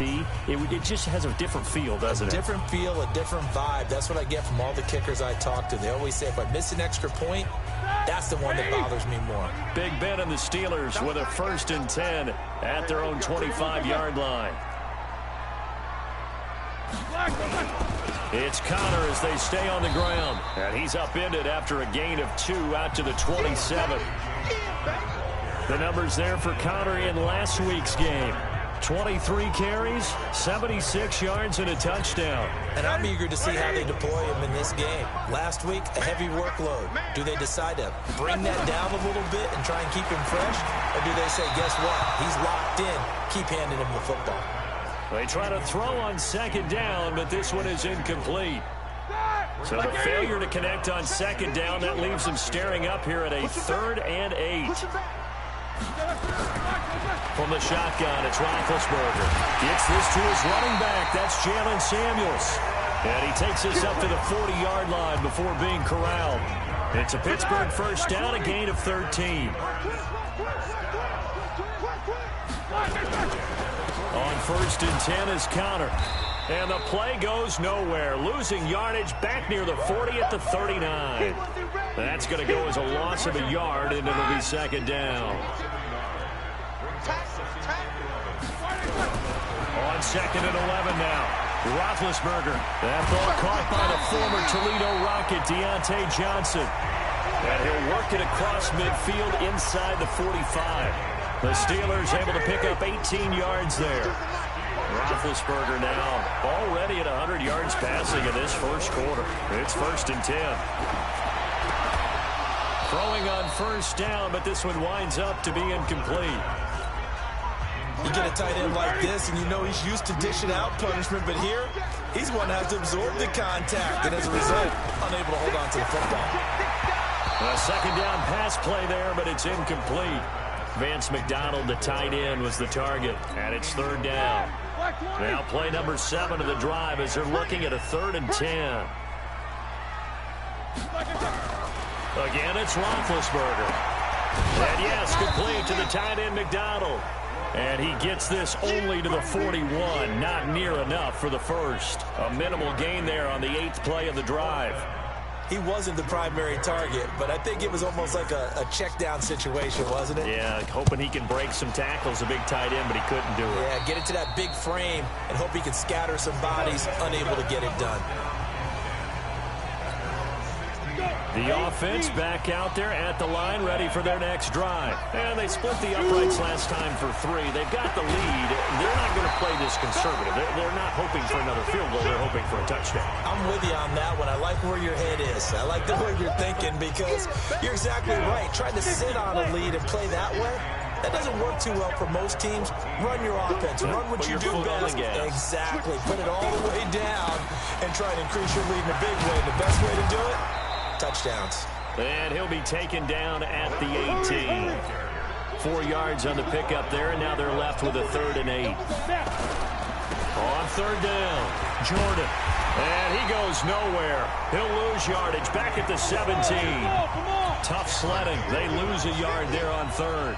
It just has a different feel, doesn't it? A different feel, a different vibe. That's what I get from all the kickers I talk to. They always say, if I miss an extra point, that's the one that bothers me more. Big Ben and the Steelers with a 1st and 10 at their own 25-yard line. It's Connor as they stay on the ground. And he's upended after a gain of 2 out to the 27. The numbers there for Connor in last week's game. 23 carries, 76 yards, and a touchdown. And I'm eager to see how they deploy him in this game. Last week, a heavy workload. Do they decide to bring that down a little bit and try and keep him fresh? Or do they say, guess what? He's locked in. Keep handing him the football. They try to throw on 2nd down, but this one is incomplete. So the failure to connect on 2nd down, that leaves them staring up here at a 3rd and 8. From the shotgun, it's Roethlisberger. Gets this to his running back. That's Jalen Samuels. And he takes this up to the 40-yard line before being corralled. It's a Pittsburgh 1st down, a gain of 13. On 1st and 10 is Connor. And the play goes nowhere. Losing yardage back near the 40 at the 39. That's going to go as a loss of a yard, and it'll be 2nd down. On 2nd and 11 now. Roethlisberger. That ball caught by the former Toledo Rocket, Deontay Johnson. And he'll work it across midfield inside the 45. The Steelers able to pick up 18 yards there. Roethlisberger now already at 100 yards passing in this 1st quarter. It's 1st and 10. Throwing on 1st down, but this one winds up to be incomplete. You get a tight end like this, and you know he's used to dishing out punishment, but here, he's one that has to absorb the contact, and as a result, unable to hold on to the football. A 2nd down pass play there, but it's incomplete. Vance McDonald, the tight end, was the target, and it's 3rd down. Now play number 7 of the drive as they're looking at a 3rd and 10. Again, it's Roethlisberger. And yes, complete to the tight end McDonald. And he gets this only to the 41, not near enough for the 1st. A minimal gain there on the 8th play of the drive. He wasn't the primary target, but I think it was almost like a check down situation, wasn't it? Yeah, hoping he can break some tackles, a big tight end, but he couldn't do it. Yeah, get it to that big frame and hope he can scatter some bodies, unable to get it done. The offense back out there at the line, ready for their next drive. And they split the uprights last time for 3. They've got the lead. They're not going to play this conservative. They're not hoping for another field goal. They're hoping for a touchdown. I'm with you on that one. I like where your head is. I like the way you're thinking because you're exactly right. Trying to sit on a lead and play that way, that doesn't work too well for most teams. Run your offense. Run what you do best. Exactly. Put it all the way down and try to increase your lead in a big way. The best way to do it, touchdowns. And he'll be taken down at the 18. 4 yards on the pickup there, and now they're left with a 3rd and 8. On 3rd down, Jordan. And he goes nowhere. He'll lose yardage back at the 17. Tough sledding. They lose a yard there on 3rd.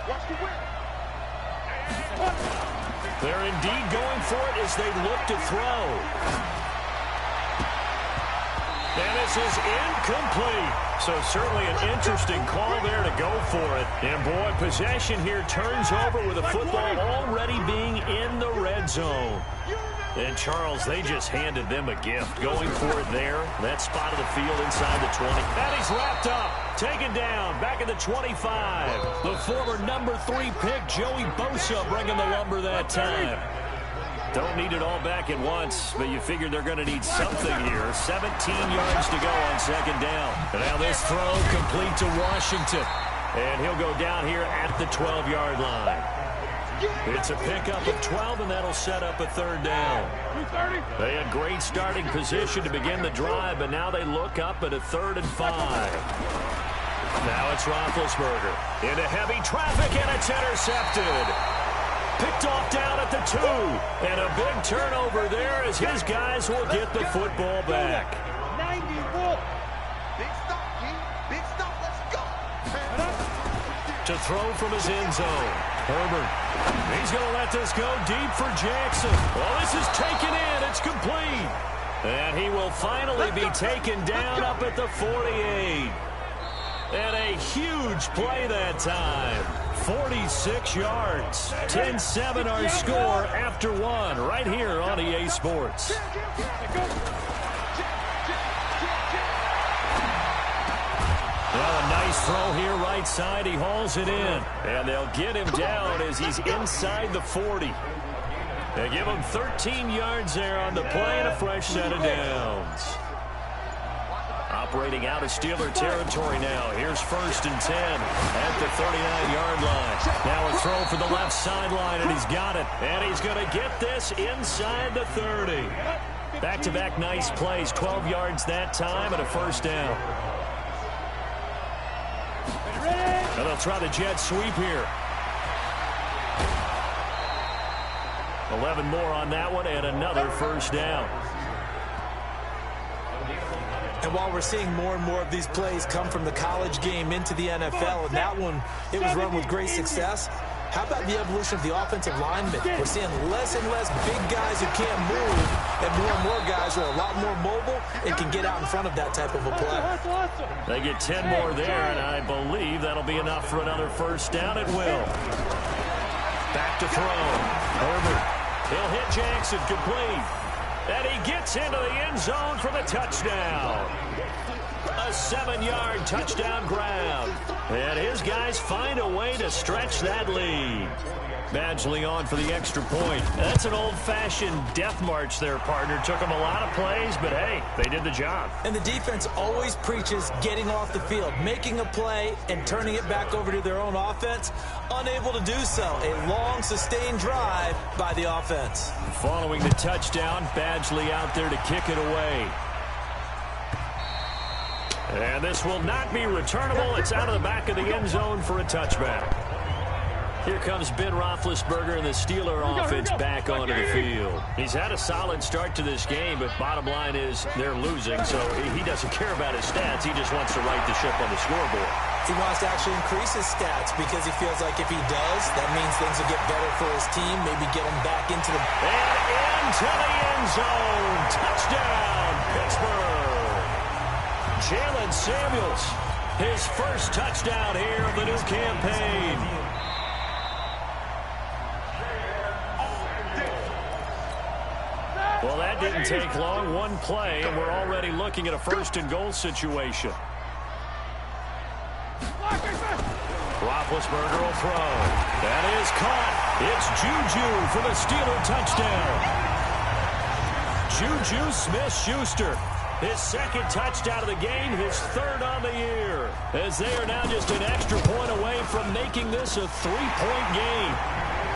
Watch the whip. They're indeed going for it as they look to throw. And this is incomplete. So certainly an interesting call there to go for it. And boy, possession here turns over with the football already being in the red zone. And Charles, they just handed them a gift. Going for it there. That spot of the field inside the 20. And he's wrapped up. Taken down. Back at the 25. The former number 3 pick, Joey Bosa, bringing the lumber that time. Don't need it all back at once, but you figure they're going to need something here. 17 yards to go on 2nd down. And now this throw complete to Washington. And he'll go down here at the 12-yard line. It's a pickup of 12, and that'll set up a 3rd down. They had great starting position to begin the drive, but now they look up at a 3rd and 5. Now it's Roethlisberger into heavy traffic, and it's intercepted. Picked off down at the 2, and a big turnover there as his guys will get the football back. 91. Big stop, King. Big stop. Let's go. to throw from his end zone. Herbert. He's going to let this go deep for Jackson. Well, this is taken in. It's complete. And he will finally be taken down up at the 48. And a huge play that time. 46 yards. 10-7 our score after one right here on EA Sports. Well, a nice throw here right side. He hauls it in. And they'll get him down as he's inside the 40. They give him 13 yards there on the play and a fresh set of downs. Operating out of Steeler territory now. Here's 1st and 10 at the 39-yard line. Now a throw for the left sideline, and he's got it. And he's going to get this inside the 30. Back-to-back nice plays. 12 yards that time and a first down. And they'll try the jet sweep here. 11 more on that one and another first down. And while we're seeing more and more of these plays come from the college game into the NFL, and that one, it was run with great success, how about the evolution of the offensive linemen? We're seeing less and less big guys who can't move, and more guys who are a lot more mobile and can get out in front of that type of a play. They get 10 more there, and I believe that'll be enough for another first down. It will. Back to throw. Herbert. He'll hit Jackson, complete. And he gets into the end zone for the touchdown. A 7-yard touchdown grab. And his guys find a way to stretch that lead. Badgley on for the extra point. That's an old-fashioned death march there, partner. Took them a lot of plays, but hey, they did the job. And the defense always preaches getting off the field, making a play, and turning it back over to their own offense. Unable to do so. A long, sustained drive by the offense. Following the touchdown, Badgley out there to kick it away. And this will not be returnable. It's out of the back of the end zone for a touchback. Here comes Ben Roethlisberger and the Steeler offense back onto the field. He's had a solid start to this game, but bottom line is they're losing, so he doesn't care about his stats. He just wants to right the ship on the scoreboard. He wants to actually increase his stats because he feels like if he does, that means things will get better for his team, maybe get him back into the... And into the end zone. Touchdown, Pittsburgh. Jalen Samuels, his first touchdown here of the new campaign. Well, that didn't take long. One play, and we're already looking at a 1st and goal situation. Roethlisberger will throw. That is caught. It's Juju for the Steeler touchdown. Juju Smith-Schuster, his 2nd touchdown of the game, his 3rd on the year. As they are now just an extra point away from making this a 3-point game.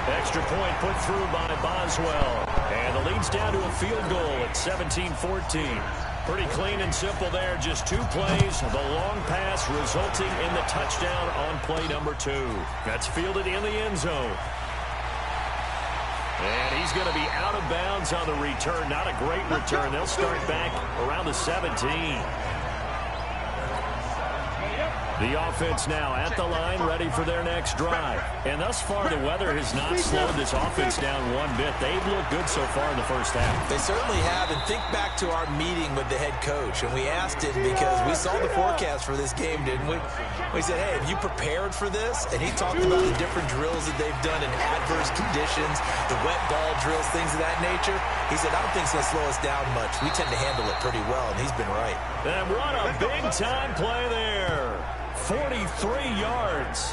Extra point put through by Boswell. And the lead's down to a field goal at 17-14. Pretty clean and simple there. Just 2 plays. The long pass resulting in the touchdown on play number 2. That's fielded in the end zone. And he's going to be out of bounds on the return. Not a great return. They'll start back around the 17. The offense now at the line, ready for their next drive. And thus far, the weather has not slowed this offense down one bit. They've looked good so far in the first half. They certainly have. And think back to our meeting with the head coach. And we asked him because we saw the forecast for this game, didn't we? We said, hey, have you prepared for this? And he talked about the different drills that they've done in adverse conditions, the wet ball drills, things of that nature. He said, I don't think it's going to slow us down much. We tend to handle it pretty well, and he's been right. And what a big-time play there. 43 yards.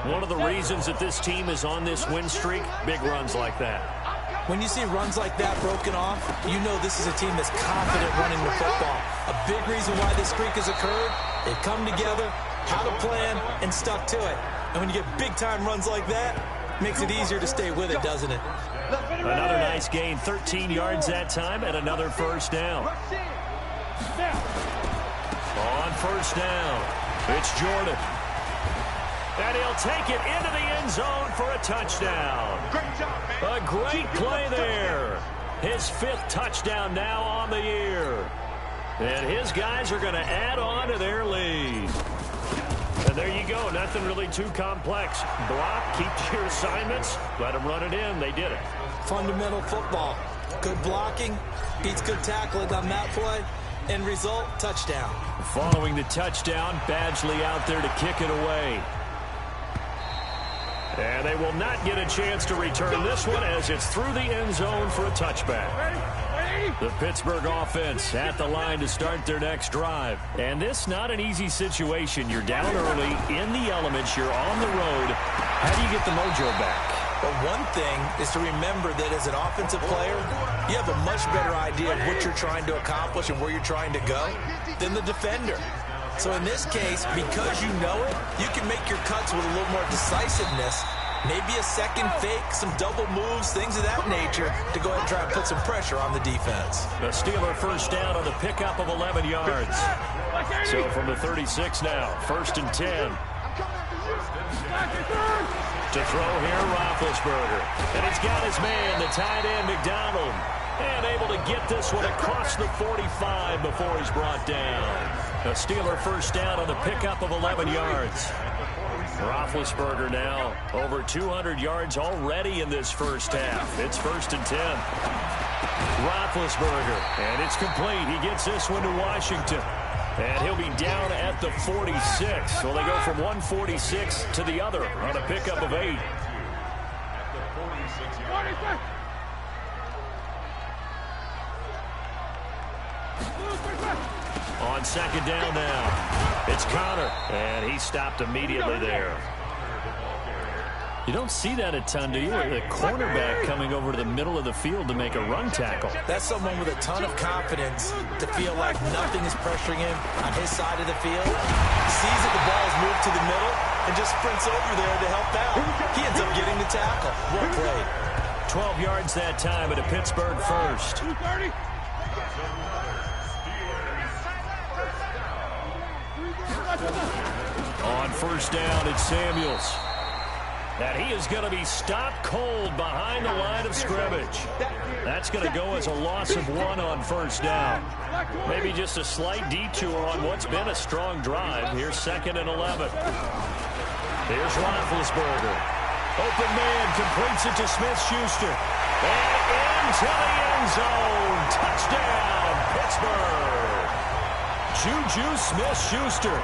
One of the reasons that this team is on this win streak, big runs like that. When you see runs like that broken off, you know this is a team that's confident running the football. A big reason why this streak has occurred, they've come together, had a plan, and stuck to it. And when you get big-time runs like that, it makes it easier to stay with it, doesn't it? Another nice gain, 13 yards that time, and another first down. On first down, it's Jordan. And he'll take it into the end zone for a touchdown. A great play there. His 5th touchdown now on the year. And his guys are going to add on to their lead. And There you go. Nothing really too complex. Block, keep to your assignments, let them run it in. They did it. Fundamental football. Good blocking beats good tackling on that play. End result, touchdown. Following the touchdown, Badgley out there to kick it away. And they will not get a chance to return this one as it's through the end zone for a touchback. The Pittsburgh offense at the line to start their next drive. And this not an easy situation. You're down early, in the elements, you're on the road. How do you get the mojo back? But one thing is to remember that as an offensive player, you have a much better idea of what you're trying to accomplish and where you're trying to go than the defender. So in this case, because you know it, you can make your cuts with a little more decisiveness. Maybe a second fake, some double moves, things of that nature to go ahead and try and put some pressure on the defense. The Steeler first down on the pickup of 11 yards. So from the 36 now, 1st and 10. To throw here, Roethlisberger. And he's got his man, the tight end, McDonald. And able to get this one across the 45 before he's brought down. The Steeler first down on the pickup of 11 yards. Roethlisberger now over 200 yards already in this first half. It's 1st and 10. Roethlisberger, and it's complete. He gets this one to Washington. And he'll be down at the 46. So they go from 146 to the other on a pickup of 8. On 2nd down now, it's Connor, and he stopped immediately there. You don't see that a ton, do you? The cornerback coming over to the middle of the field to make a run tackle. That's someone with a ton of confidence to feel like nothing is pressuring him on his side of the field. He sees that the ball is moved to the middle and just sprints over there to help out. He ends up getting the tackle. Well played. 12 yards that time at a Pittsburgh first. On 1st down, it's Samuels. And he is going to be stopped cold behind the line of scrimmage. That's going to go as a loss of 1 on 1st down. Maybe just a slight detour on what's been a strong drive. Here's 2nd and 11. Here's Roethlisberger. Open man, completes it to Smith-Schuster. And into the end zone. Touchdown, Pittsburgh. Juju Smith-Schuster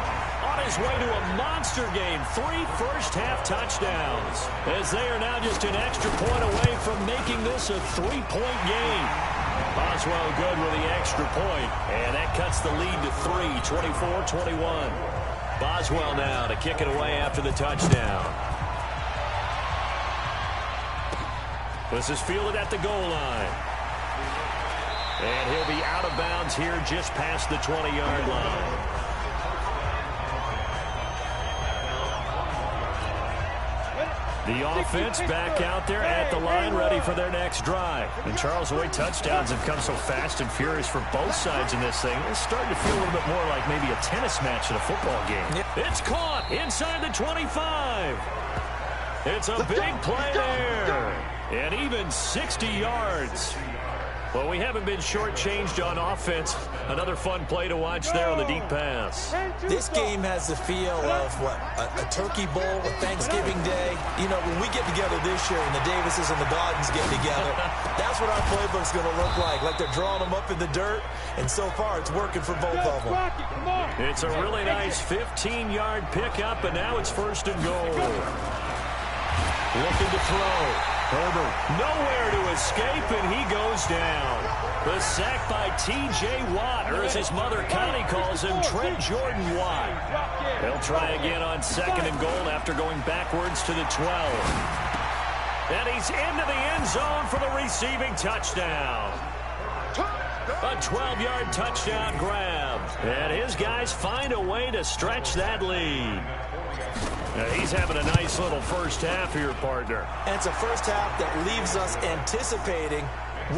on his way to a monster game. 3 first-half touchdowns. As they are now just an extra point away from making this a 3-point game. Boswell good with the extra point. And that cuts the lead to 3, 24-21. Boswell now to kick it away after the touchdown. This is fielded at the goal line. And he'll be out of bounds here just past the 20-yard line. The offense back out there at the line, ready for their next drive. And Charles, the way touchdowns have come so fast and furious for both sides in this thing, it's starting to feel a little bit more like maybe a tennis match in a football game. It's caught inside the 25. It's a big play there. And even 60 yards. Well, we haven't been shortchanged on offense. Another fun play to watch there on the deep pass. This game has the feel of, what, a turkey bowl, a Thanksgiving day. You know, when we get together this year and the Davises and the Gaudens get together, that's what our playbook's going to look like they're drawing them up in the dirt, and so far it's working for both of them. It's a really nice 15-yard pickup, and now it's 1st and goal. Looking to throw. Herbert nowhere to escape, and he goes down. The sack by T.J. Watt, or as his mother Connie calls him, Trent Jordan Watt. They'll try again on 2nd and goal after going backwards to the 12. And he's into the end zone for the receiving touchdown. A 12-yard touchdown grab. And his guys find a way to stretch that lead. Now he's having a nice little first half here, partner. And it's a first half that leaves us anticipating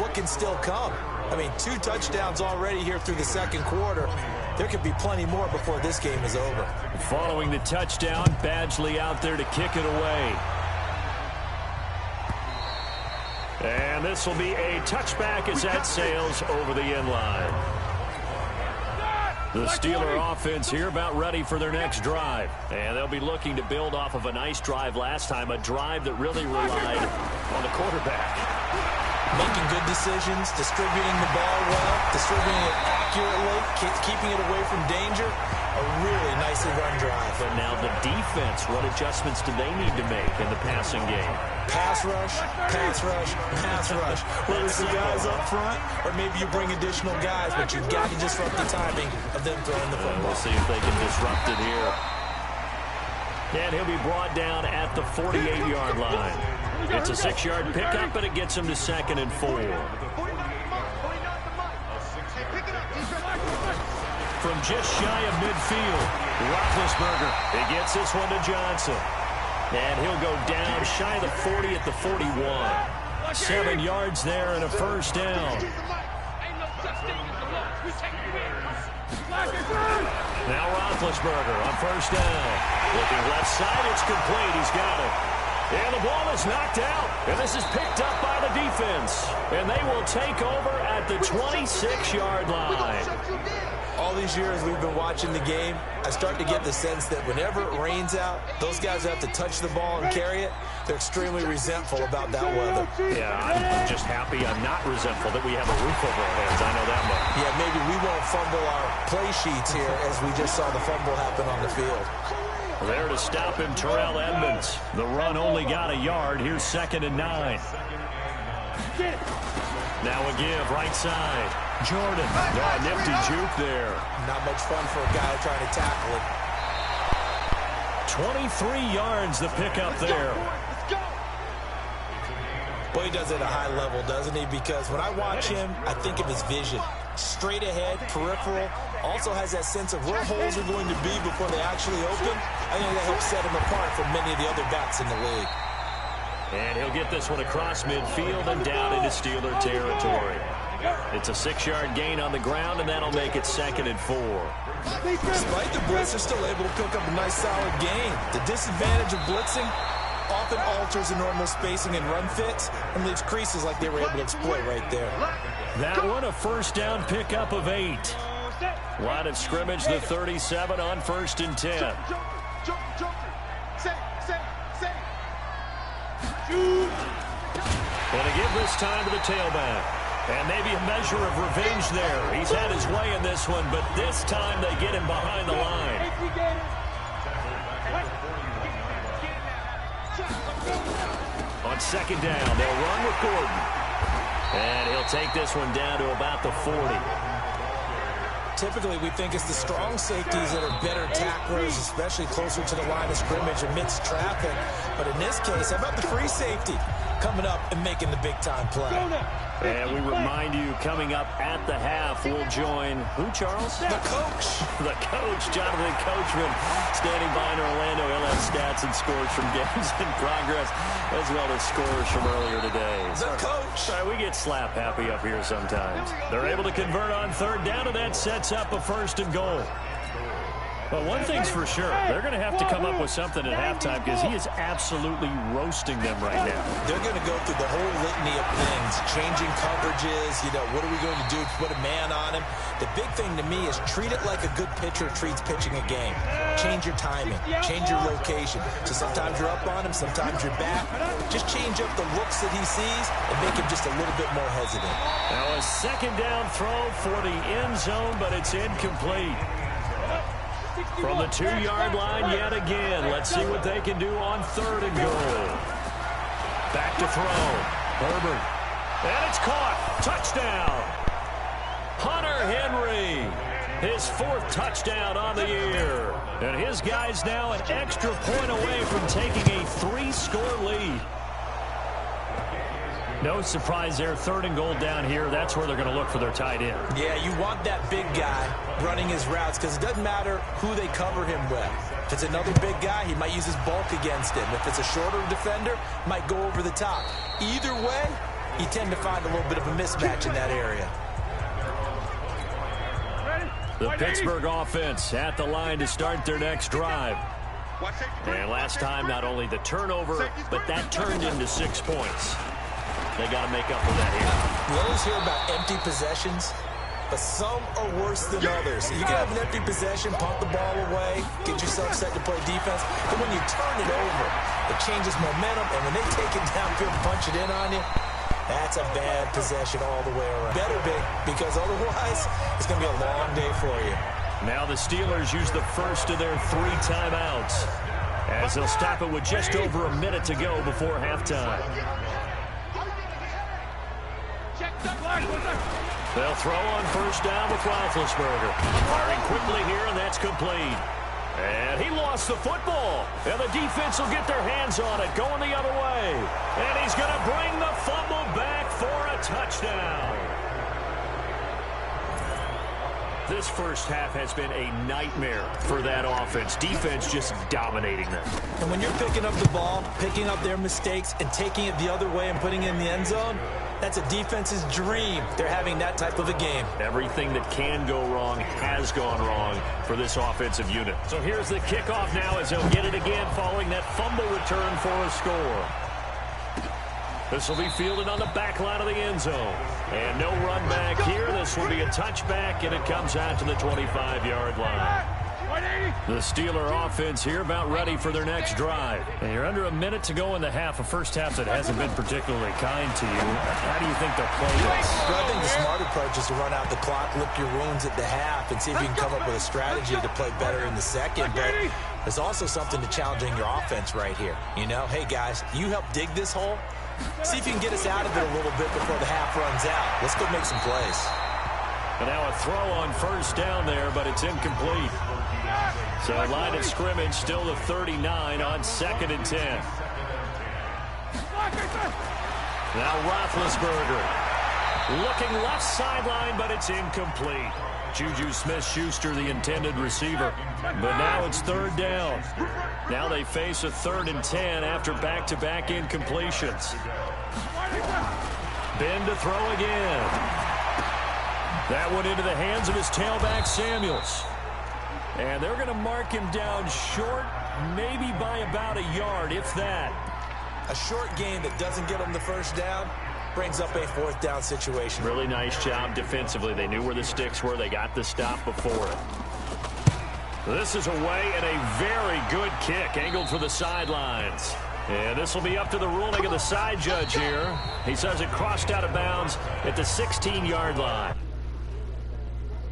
what can still come. I mean, 2 touchdowns already here through the 2nd quarter. There could be plenty more before this game is over. Following the touchdown, Badgley out there to kick it away. And this will be a touchback as that sails over the end line. The Steeler offense here about ready for their next drive. And they'll be looking to build off of a nice drive last time, a drive that really relied on the quarterback. Making good decisions, distributing the ball well, distributing it accurately, keeping it away from danger. A really nicely run drive. But now the defense, what adjustments do they need to make in the passing game? Pass rush, pass rush, pass rush. Whether it's the guys up front or maybe you bring additional guys, but you've got to disrupt the timing of them throwing the football. We'll see if they can disrupt it here. And he'll be brought down at the 48-yard line. It's a 6-yard pickup, but it gets him to 2nd and 4. From just shy of midfield, Roethlisberger, he gets this one to Johnson. And he'll go down shy of the 40 at the 41. 7 yards there and a first down. Now Roethlisberger on first down. Looking left side, it's complete. He's got it. And the ball is knocked out. And this is picked up by the defense. And they will take over at the 26-yard line. All these years we've been watching the game, I start to get the sense that whenever it rains out, those guys who have to touch the ball and carry it, they're extremely resentful about that weather. Yeah, I'm just happy I'm not resentful that we have a roof over our heads. I know that much. Yeah, maybe we won't fumble our play sheets here as we just saw the fumble happen on the field. There to stop him, Terrell Edmonds. The run only got a yard. Here's 2nd and 9. Now a give, right side. Jordan. Oh, nifty juke there. Not much fun for a guy trying to tackle it. 23 yards the pickup there. Boy, he does it at a high level, doesn't he? Because when I watch him, I think of his vision. Straight ahead, peripheral. Also has that sense of where holes are going to be before they actually open. I think that helps set him apart from many of the other backs in the league. And he'll get this one across midfield and down into Steeler territory. It's a 6-yard gain on the ground, and that'll make it 2nd and 4. Despite the blitz, they're still able to pick up a nice, solid gain. The disadvantage of blitzing often alters the normal spacing and run fits and leaves creases like they were able to exploit right there. That one, a first down pickup of 8. Line of scrimmage, the 37 on 1st and 10. Going to give this time to the tailback. And maybe a measure of revenge there. He's had his way in this one, but this time they get him behind the line. On 2nd down, they'll run with Gordon. And he'll take this one down to about the 40. Typically, we think it's the strong safeties that are better tacklers, especially closer to the line of scrimmage amidst traffic. But in this case, how about the free safety coming up and making the big-time play? And we remind you, coming up at the half, we'll join, who, Charles? The coach. The coach, Jonathan Coachman, standing by in Orlando. He'll have stats and scores from games in progress, as well as scores from earlier today. The coach. Sorry, we get slap happy up here sometimes. They're able to convert on 3rd down, and that sets up a 1st and goal. But one thing's for sure, they're going to have to come up with something at halftime because he is absolutely roasting them right now. They're going to go through the whole litany of things, changing coverages, what are we going to do to put a man on him? The big thing to me is treat it like a good pitcher treats pitching a game. Change your timing, change your location. So sometimes you're up on him, sometimes you're back. Just change up the looks that he sees and make him just a little bit more hesitant. Now a 2nd down throw for the end zone, but it's incomplete. From the 2-yard line yet again. Let's see what they can do on 3rd and goal. Back to throw. Herbert. And it's caught. Touchdown. Hunter Henry. His 4th touchdown on the year. And his guys now an extra point away from taking a 3-score lead. No surprise there. 3rd and goal down here. That's where they're going to look for their tight end. Yeah, you want that big guy running his routes because it doesn't matter who they cover him with. If it's another big guy, he might use his bulk against him. If it's a shorter defender, might go over the top. Either way, you tend to find a little bit of a mismatch in that area. The Pittsburgh offense at the line to start their next drive. And last time, not only the turnover, but that turned into 6 points. They got to make up for that here. We always hear about empty possessions. but some are worse than others. You can have an empty possession, punt the ball away, get yourself set to play defense, but when you turn it over, it changes momentum, and when they take it downfield and punch it in on you, that's a bad possession all the way around. Better be, because otherwise, it's going to be a long day for you. Now the Steelers use the first of their 3 timeouts, as they'll stop it with just over a minute to go before halftime. They'll throw on first down with Roethlisberger. Firing quickly here, and that's complete. And he lost the football. And the defense will get their hands on it, going the other way. And he's going to bring the fumble back for a touchdown. This first half has been a nightmare for that offense. Defense just dominating them. And when you're picking up the ball, picking up their mistakes, and taking it the other way and putting it in the end zone, that's a defense's dream. They're having that type of a game. Everything that can go wrong has gone wrong for this offensive unit. So here's the kickoff now as they'll get it again following that fumble return for a score. This will be fielded on the back line of the end zone. And no run back here. This will be a touchback, and it comes out to the 25-yard line. The Steeler offense here about ready for their next drive. And you're under a minute to go in the half, a first half that hasn't been particularly kind to you. How do you think they'll play this? Well, I think the smart approach is to run out the clock, lick your wounds at the half, and see if you can come up with a strategy to play better in the second. But there's also something to challenging your offense right here. You know, hey, guys, you help dig this hole. See if you can get us out of it a little bit before the half runs out. Let's go make some plays. And now a throw on first down there, but it's incomplete. So line of scrimmage still the 39 on 2nd and 10. Now Roethlisberger looking left sideline, but it's incomplete. Juju Smith-Schuster, the intended receiver. But now it's 3rd down. Now they face a 3rd and 10 after back-to-back incompletions. Ben to throw again. That one into the hands of his tailback, Samuels. And they're going to mark him down short, maybe by about a yard, if that. A short game that doesn't get them the first down brings up a 4th down situation. Really nice job defensively. They knew where the sticks were. They got the stop before it. This is away, and a very good kick angled for the sidelines. And this will be up to the ruling of the side judge here. He says it crossed out of bounds at the 16-yard line.